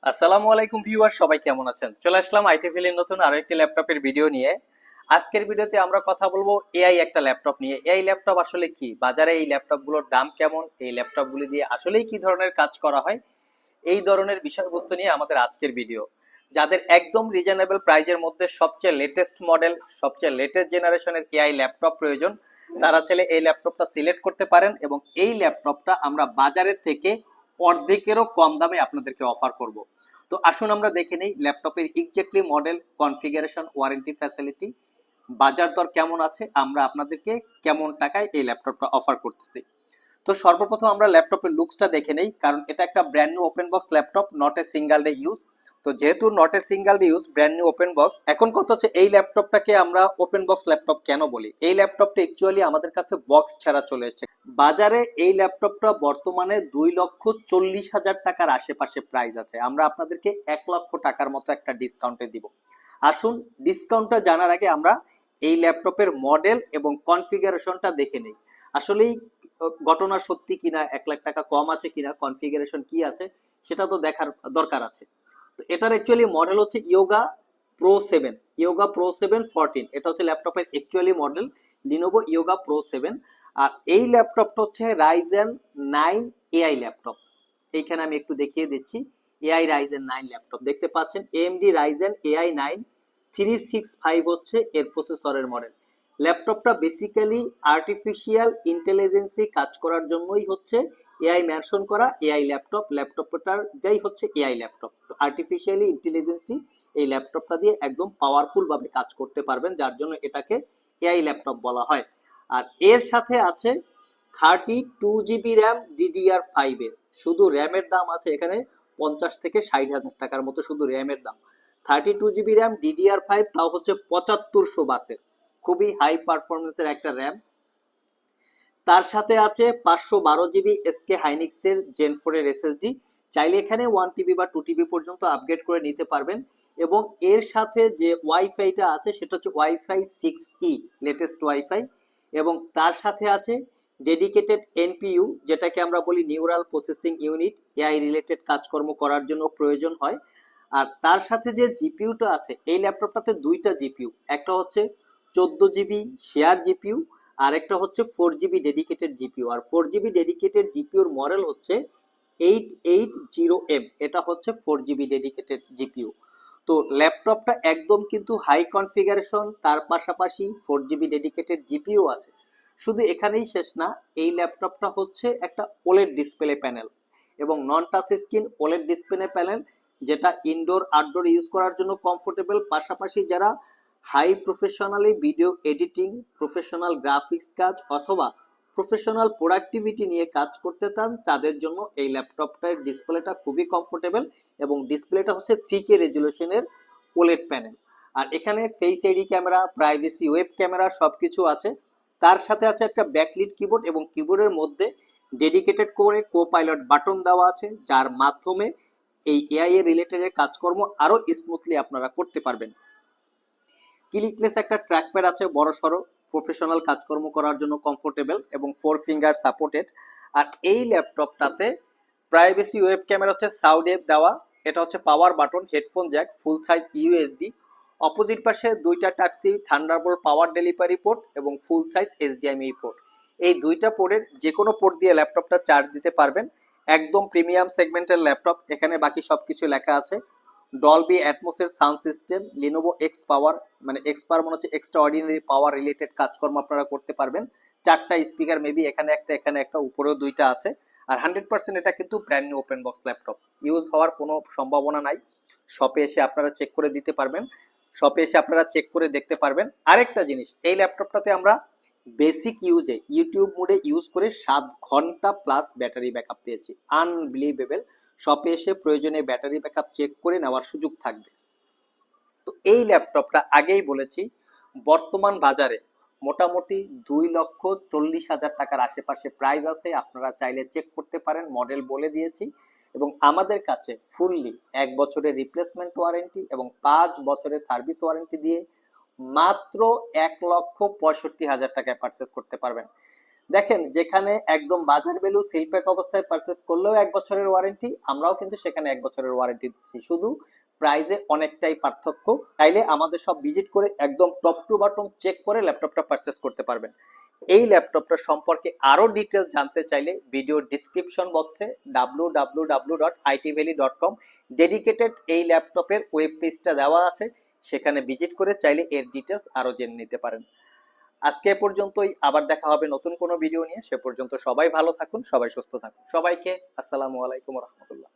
আসসালামু আলাইকুম ভিউয়ার, সবাই কেমন আছেন? চলে আসলাম আইটিভিলের নতুন আরো একটি ল্যাপটপের ভিডিও নিয়ে। আজকের ভিডিওতে আমরা কথা বলবো এআই একটা ল্যাপটপ নিয়ে। এআই ল্যাপটপ আসলে কি, বাজারে এই ল্যাপটপগুলোর দাম কেমন, এই ল্যাপটপগুলি দিয়ে আসলেই কি ধরনের কাজ করা হয়, এই ধরনের বিষয়বস্তু নিয়ে আমাদের আজকের ভিডিও। যাদের একদম রিজনেবল প্রাইজের মধ্যে সবচেয়ে লেটেস্ট মডেল, সবচেয়ে লেটেস্ট জেনারেশনের এআই ল্যাপটপ প্রয়োজন, তারা চাইলে এই ল্যাপটপটা সিলেক্ট করতে পারেন এবং এই ল্যাপটপটা আমরা বাজারের থেকে অর্ধেকেরও কম দামে আপনাদেরকে অফার করব। তো আসুন আমরা দেখে নেই ল্যাপটপের exactly model, configuration, warranty facility, বাজার দর কেমন আছে, আমরা আপনাদেরকে কেমন টাকায় এই ল্যাপটপটা অফার করতেছি। তো সর্বপ্রথম আমরা ল্যাপটপের লুকসটা দেখে নেই, কারণ এটা একটা brand new open box laptop, not a single day use. তো যেহেতু not a single day use, brand new open box, এখন কথা হচ্ছে এই ল্যাপটপটাকে আমরা ওপেন বক্স ল্যাপটপ কেন বলি। এই ল্যাপটপটা অ্যাকচুয়ালি আমাদের কাছে বক্স ছাড়া চলে এসেছে বাজারে। এই ল্যাপটপটা বর্তমানে 2,40,000 টাকার আশেপাশে প্রাইস আছে। আমরা আপনাদেরকে 1,00,000 টাকার মতো একটা ডিসকাউন্টে দিব। আসুন ডিসকাউন্টটা জানার আগে আমরা এই ল্যাপটপের মডেল এবং কনফিগারেশনটা দেখে নেই। আসলেই ঘটনা সত্যি কিনা, 1,00,000 টাকা কম আছে কিনা, কনফিগারেশন কি আছে সেটা তো দেখার দরকার আছে। তো এটার অ্যাকচুয়ালি মডেল হচ্ছে ইয়োগা প্রো 7, ইয়োগা প্রো 7 14। এটা হচ্ছে ল্যাপটপের actually model, Lenovo yoga pro 7। আর এই ল্যাপটপটা হচ্ছে রাইজেন 9 এআই ল্যাপটপ। এইখানে আমি একটু দেখিয়ে দিচ্ছি, এআই রাইজেন 9 ল্যাপটপ দেখতে পাচ্ছেন। এএমডি রাইজেন এআই 9 365 হচ্ছে এর প্রসেসরের মডেল। ল্যাপটপটা বেসিক্যালি আর্টিফিশিয়াল ইন্টেলিজেন্সি কাজ করার জন্যই হচ্ছে এআই মেনশন করা এআই ল্যাপটপ। ল্যাপটপটার যাই হচ্ছে এআই ল্যাপটপ। তো আর্টিফিশিয়ালি ইন্টেলিজেন্সি এই ল্যাপটপটা দিয়ে একদম পাওয়ারফুল ভাবে কাজ করতে পারবেন, যার জন্য এটাকে এআই ল্যাপটপ বলা হয়। আর এর সাথে আছে 32 জিবি র্যাম DDR5 এর। শুধু র্যামের দাম আছে এখানে 50 থেকে 60 হাজার টাকার মতো, শুধু র্যামের দাম। 32 জিবি র্যাম DDR5, তাও হচ্ছে 7500 বাসের, খুবই হাই পারফরমেন্সের একটা র্যাম। তার সাথে আছে 512 জিবি এসকে হাইনিক্সের জেন 4 এর এসএসডি। চাইলে এখানে 1 TB বা 2 TB পর্যন্ত আপগ্রেড করে নিতে পারবেন। এবং এর সাথে যে ওয়াইফাইটা আছে সেটা হচ্ছে ওয়াইফাই 6E, লেটেস্ট ওয়াইফাই। এবং তার সাথে আছে ডেডিকেটেড এনপিইউ, যেটাকে আমরা বলি neural processing unit, AI related কাজকর্ম করার জন্য প্রয়োজন হয়। আর তার সাথে যে জিপিইউটা আছে এই ল্যাপটপটাতে দুইটা জিপিইউ, একটা হচ্ছে 14 জিবি শেয়ার জিপিইউ, আর একটা হচ্ছে 4 জিবি ডেডিকেটেড জিপিইউ। আর 4 জিবি ডেডিকেটেড জিপিইউর মডেল হচ্ছে 880M, এটা হচ্ছে 4 জিবি ডেডিকেটেড জিপিইউ। তো ল্যাপটপটা একদম কিন্তু হাই কনফিগারেশন, তার পাশাপাশি 4 জিবি ডেডিকেটেড জিপিইউ আছে। শুধু এখানেই শেষ না, এই ল্যাপটপটা হচ্ছে একটা ওলেড ডিসপ্লে প্যানেল এবং non touch screen OLED display panel, যেটা ইনডোর আউটডোর ইউজ করার জন্য কমফোর্টেবল। পাশাপাশি যারা high professionally video editing, professional graphics কাজ অথবা প্রফেশনাল প্রোডাক্টিভিটি নিয়ে কাজ করতে চান, তাদের জন্য এই ল্যাপটপটার ডিসপ্লেটা খুবই কমফোর্টেবল। এবং ডিসপ্লেটা হচ্ছে 3K রেজুলেশনের ওলেড প্যানেল। আর এখানে face ID camera, privacy web camera সবকিছু আছে। তার সাথে আছে একটা ব্যাকলিট কিবোর্ড এবং কিবোর্ডের মধ্যে ডেডিকেটেড করে কো পাইলট বাটন দেওয়া আছে, যার মাধ্যমে এই এআই এর রিলেটেড কাজকর্ম আরো স্মুথলি আপনারা করতে পারবেন। ক্লিকলেস একটা ট্র্যাকপ্যাড আছে বড় সড়ো, প্রফেশনাল কাজকর্ম করার জন্য কমফোর্টেবল এবং 4 ফিঙ্গার সাপোর্টেড। আর এই ল্যাপটপটাতে প্রাইভেসি ওয়েব ক্যামেরা হচ্ছে সাউড এফ দেওয়া, এটা হচ্ছে power button, headphone jack, full size USB. Opposite পাশে দুইটা type C Thunderbolt power delivery port এবং ফুল সাইজ এইচডিএমআই পোর্ট। এই দুইটা পোর্টের যে কোনো পোর্ট দিয়ে ল্যাপটপটা চার্জ দিতে পারবেন। একদম প্রিমিয়াম সেগমেন্টের ল্যাপটপ, এখানে বাকি সবকিছু লেখা আছে। ডলবি অ্যাটমসের sound system, Lenovo X power, মানে এক্স পাওয়ার মানে হচ্ছে এক্সট্রা অর্ডিনারি পাওয়ার রিলেটেড কাজকর্ম আপনারা করতে পারবেন। 4টা স্পিকার, মেবি এখানে একটা, এখানে একটা, উপরেও 2টা আছে। আর 100% এটা কিন্তু brand new open box laptop, use হওয়ার কোনো সম্ভাবনা নাই। শপে এসে আপনারা চেক করে দিতে পারবেন, শপে এসে আপনারা চেক করে দেখতে পারবেন। আরেকটা জিনিস, এই ল্যাপটপটাতে আমরা বেসিক ইউজে ইউটিউব মোডে ইউজ করে 7 ঘন্টা প্লাস ব্যাটারি ব্যাকআপ পেয়েছি, আনবিলিভেবল। শপে এসে প্রয়োজনে ব্যাটারি ব্যাকআপ চেক করে নেওয়ার সুযোগ থাকবে। তো এই ল্যাপটপটা আগেই বলেছি বর্তমান বাজারে মোটামুটি 2,40,000 টাকার আশেপাশে প্রাইস আছে। আপনারা চাইলে চেক করতে পারেন, মডেল বলে দিয়েছি। এবং আমাদের কাছে ফুললি 1 বছরের রিপ্লেসমেন্ট ওয়ারেন্টি এবং 5 বছরের সার্ভিস ওয়ারেন্টি দিয়ে মাত্র 1,65,000 টাকায় পারচেস করতে পারবেন। দেখেন, যেখানে একদম বাজার ভ্যালু সিল প্যাক অবস্থায় পারচেস করলেও 1 বছরের ওয়ারেন্টি, আমরাও কিন্তু সেখানে 1 বছরের ওয়ারেন্টি দিচ্ছি, শুধু প্রাইজে অনেকটাই পার্থক্য। চাইলে আমাদের সব ভিজিট করে একদম টপ টু বটম চেক করে ল্যাপটপটা পারচেস করতে পারবেন। এই ল্যাপটপটা সম্পর্কে আরো ডিটেলস জানতে চাইলে ভিডিও ডিসক্রিপশন বক্সে www.itvalley.com ডেডিকেটেড এই ল্যাপটপের ওয়েব পেজটা দেওয়া আছে, সেখানে ভিজিট করে চাইলে এর ডিটেলস আরো জেনে নিতে পারেন। আজকে এ পর্যন্তই, আবার দেখা হবে নতুন কোনো ভিডিও নিয়ে। সে পর্যন্ত সবাই ভালো থাকুন, সবাই সুস্থ থাকুন। সবাইকে আসসালামু আলাইকুম রহমতুল্লাহ।